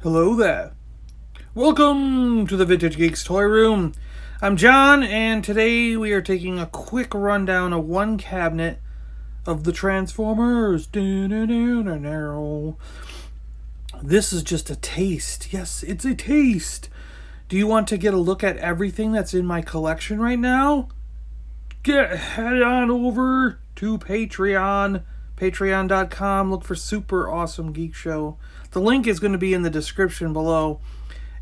Hello there. Welcome to the Vintage Geek's Toy Room. I'm John, and today we are taking a quick rundown of one cabinet of the Transformers. This is just a taste. Yes, it's a taste. Do you want to get a look at everything that's in my collection right now? Head on over to Patreon. Patreon.com. Look for Super Awesome Geek Show. The link is going to be in the description below.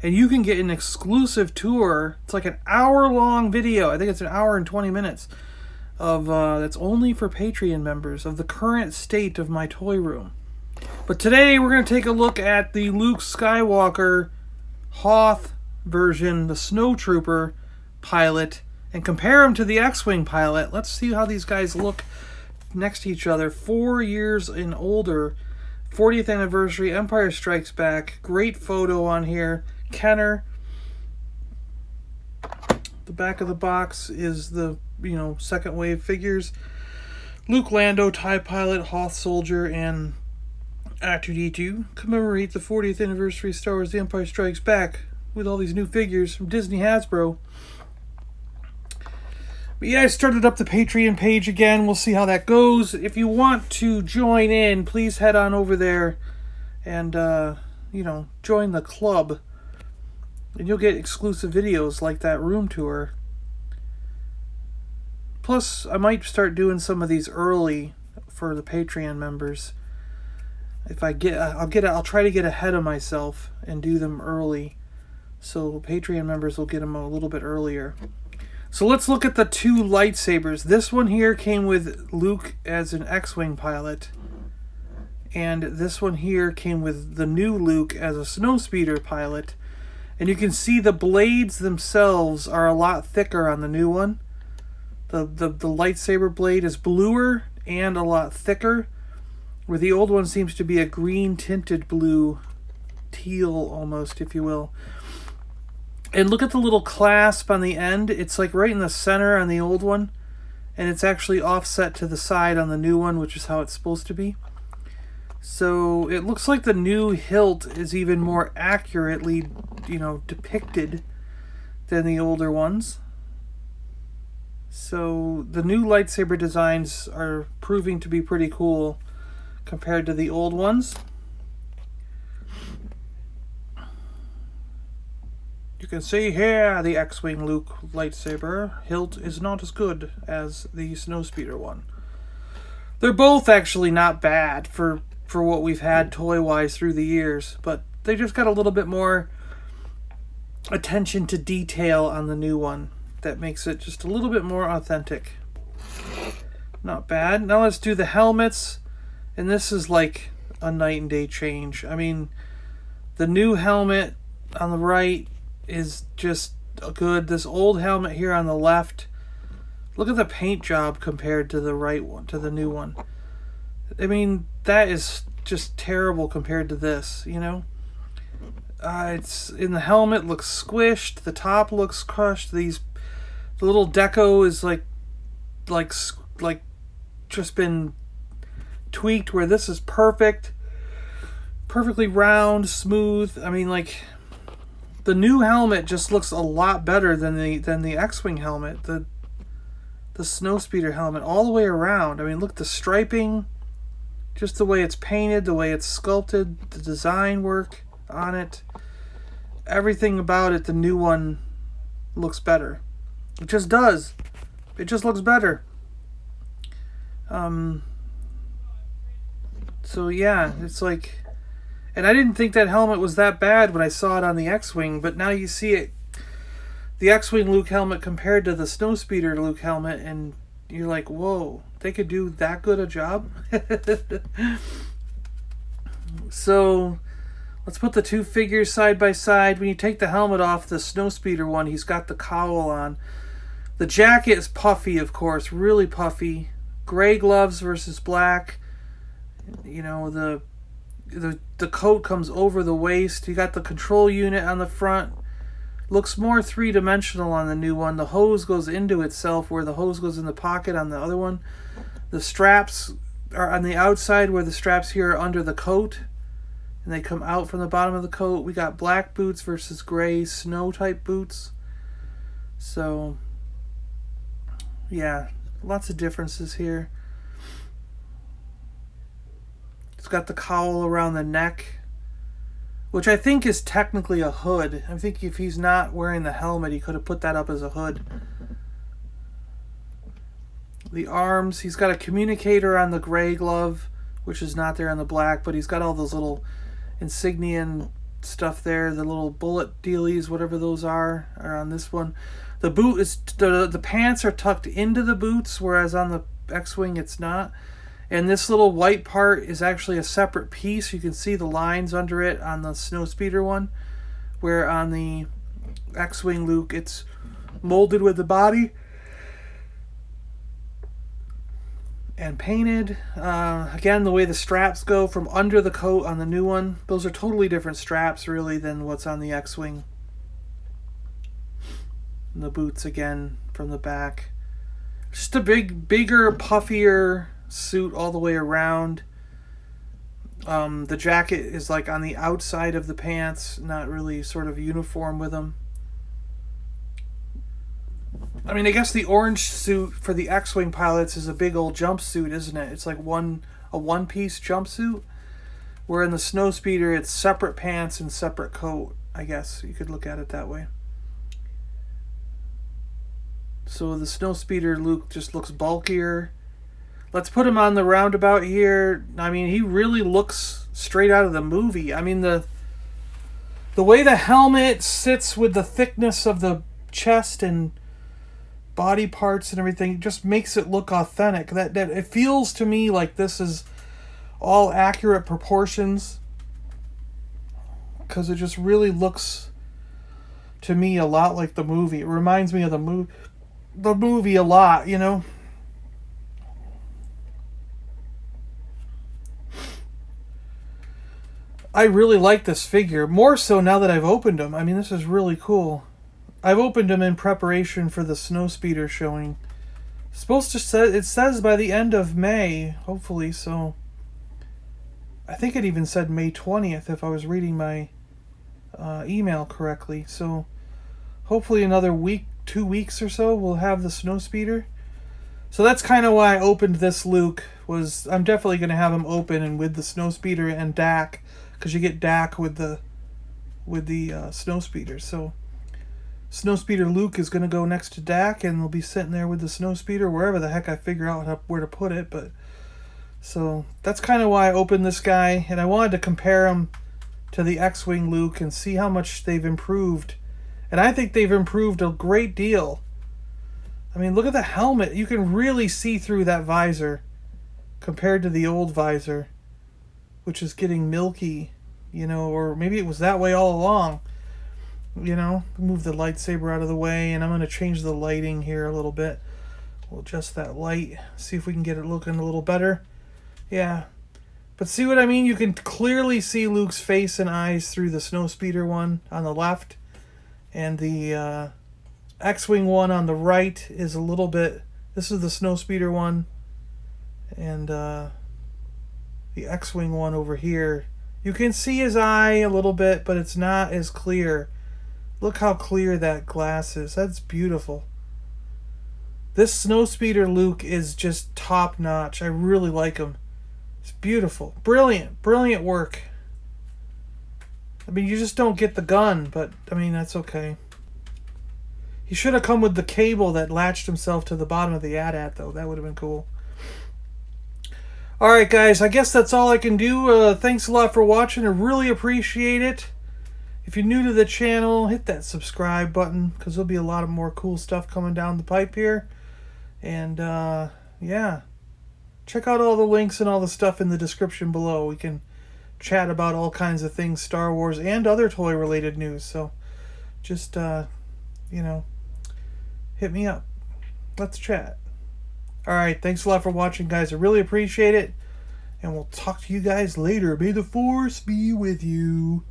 And you can get an exclusive tour. It's like an hour-long video. I think it's an hour and 20 minutes. That's only for Patreon members of the current state of my toy room. But today we're going to take a look at the Luke Skywalker Hoth version, the Snowtrooper Pilot, and compare them to the X-Wing Pilot. Let's see how these guys look next to each other. 4 years and older. 40th anniversary, Empire Strikes Back. Great photo on here. Kenner. The back of the box is the, second wave figures. Luke Lando, TIE Pilot, Hoth Soldier, and R2-D2 commemorate the 40th anniversary of Star Wars The Empire Strikes Back with all these new figures from Disney Hasbro. But yeah, I started up the Patreon page again. We'll see how that goes. If you want to join in, please head on over there and, join the club. And you'll get exclusive videos like that room tour. Plus, I might start doing some of these early for the Patreon members. If I'll try to get ahead of myself and do them early. So Patreon members will get them a little bit earlier. So let's look at the two lightsabers. This one here came with Luke as an X-Wing pilot. And this one here came with the new Luke as a Snowspeeder pilot. And you can see the blades themselves are a lot thicker on the new one. The lightsaber blade is bluer and a lot thicker, where the old one seems to be a green tinted blue, teal almost, if you will. And look at the little clasp on the end. It's like right in the center on the old one. And it's actually offset to the side on the new one, which is how it's supposed to be. So it looks like the new hilt is even more accurately, depicted than the older ones. So the new lightsaber designs are proving to be pretty cool compared to the old ones. You can see here the X-Wing Luke lightsaber hilt is not as good as the Snowspeeder one. They're both actually not bad for what we've had toy-wise through the years, but they just got a little bit more attention to detail on the new one that makes it just a little bit more authentic. Not bad. Now let's do the helmets, and this is like a night and day change. I mean, the new helmet on the right is just good. This old helmet here on the left, look at the paint job compared to the right one, to the new one. I mean, that is just terrible compared to this, It's in the helmet looks squished, the top looks crushed. The little deco is like just been tweaked, where this is perfectly round, smooth. I mean, the new helmet just looks a lot better than the X-Wing helmet, the Snowspeeder helmet, all the way around. I mean, look, the striping, just the way it's painted, the way it's sculpted, the design work on it, everything about it, the new one looks better. It just does. It just looks better. So yeah, it's like... And I didn't think that helmet was that bad when I saw it on the X-Wing, but now you see it, the X-Wing Luke helmet compared to the Snowspeeder Luke helmet, and you're like, whoa, they could do that good a job? So, let's put the two figures side by side. When you take the helmet off, the Snowspeeder one, he's got the cowl on. The jacket is puffy, of course, really puffy. Gray gloves versus black. The coat comes over the waist. You got the control unit on the front. Looks more three-dimensional on the new one. The hose goes into itself, where the hose goes in the pocket on the other one. The straps are on the outside, where the straps here are under the coat. and they come out from the bottom of the coat. We got black boots versus gray snow type boots. So, yeah, lots of differences here. It's got the cowl around the neck, which I think is technically a hood. I think if he's not wearing the helmet, he could have put that up as a hood. The arms, he's got a communicator on the gray glove, which is not there on the black, but he's got all those little insignia and stuff there, the little bullet dealies, whatever those are on this one. The boot is, the pants are tucked into the boots, whereas on the X-Wing it's not. And this little white part is actually a separate piece. You can see the lines under it on the Snowspeeder one, where on the X-Wing Luke it's molded with the body and painted. Again, the way the straps go from under the coat on the new one, those are totally different straps really than what's on the X-Wing. And the boots again from the back. Just a bigger, puffier suit all the way around. The jacket is like on the outside of the pants, not really sort of uniform with them. I mean, I guess the orange suit for the X-Wing pilots is a big old jumpsuit, isn't it? It's like a one-piece jumpsuit, where in the Snowspeeder it's separate pants and separate coat. I guess you could look at it that way. So the Snowspeeder Luke just looks bulkier. Let's put him on the roundabout here. I mean, he really looks straight out of the movie. I mean, the way the helmet sits with the thickness of the chest and body parts and everything just makes it look authentic. That it feels to me like this is all accurate proportions, because it just really looks to me a lot like the movie. It reminds me of the movie a lot, you know. I really like this figure, more so now that I've opened him. I mean, this is really cool. I've opened him in preparation for the Snowspeeder showing. It's supposed to say, it says by the end of May, hopefully, so I think it even said May 20th if I was reading my email correctly. So hopefully another week, 2 weeks or so, we'll have the Snowspeeder. So that's kind of why I opened this Luke. I'm definitely going to have him open and with the Snowspeeder and Dak, because you get Dak with the Snowspeeder. So Snowspeeder Luke is going to go next to Dak, and they'll be sitting there with the Snowspeeder wherever the heck I figure out where to put it. But so that's kind of why I opened this guy, and I wanted to compare him to the X-Wing Luke and see how much they've improved. And I think they've improved a great deal. I mean, look at the helmet. You can really see through that visor compared to the old visor, which is getting milky, you know, or maybe it was that way all along. You know, move the lightsaber out of the way, and I'm going to change the lighting here a little bit. We'll adjust that light, see if we can get it looking a little better. Yeah. But see what I mean? You can clearly see Luke's face and eyes through the Snowspeeder one on the left. And the X-Wing one on the right is a little bit... This is the Snowspeeder one. And the X-Wing one over here. You can see his eye a little bit, but it's not as clear. Look how clear that glass is. That's beautiful. This Snowspeeder Luke is just top notch. I really like him. It's beautiful. Brilliant. Brilliant work. I mean, you just don't get the gun, but, I mean, that's okay. He should have come with the cable that latched himself to the bottom of the AT-AT, though. That would have been cool. Alright, guys. I guess that's all I can do. Thanks a lot for watching. I really appreciate it. If you're new to the channel, hit that subscribe button, because there'll be a lot of more cool stuff coming down the pipe here. And, yeah. Check out all the links and all the stuff in the description below. We can chat about all kinds of things, Star Wars, and other toy-related news. So, just, you know, hit me up. Let's chat. Alright, thanks a lot for watching, guys. I really appreciate it. And we'll talk to you guys later. May the Force be with you.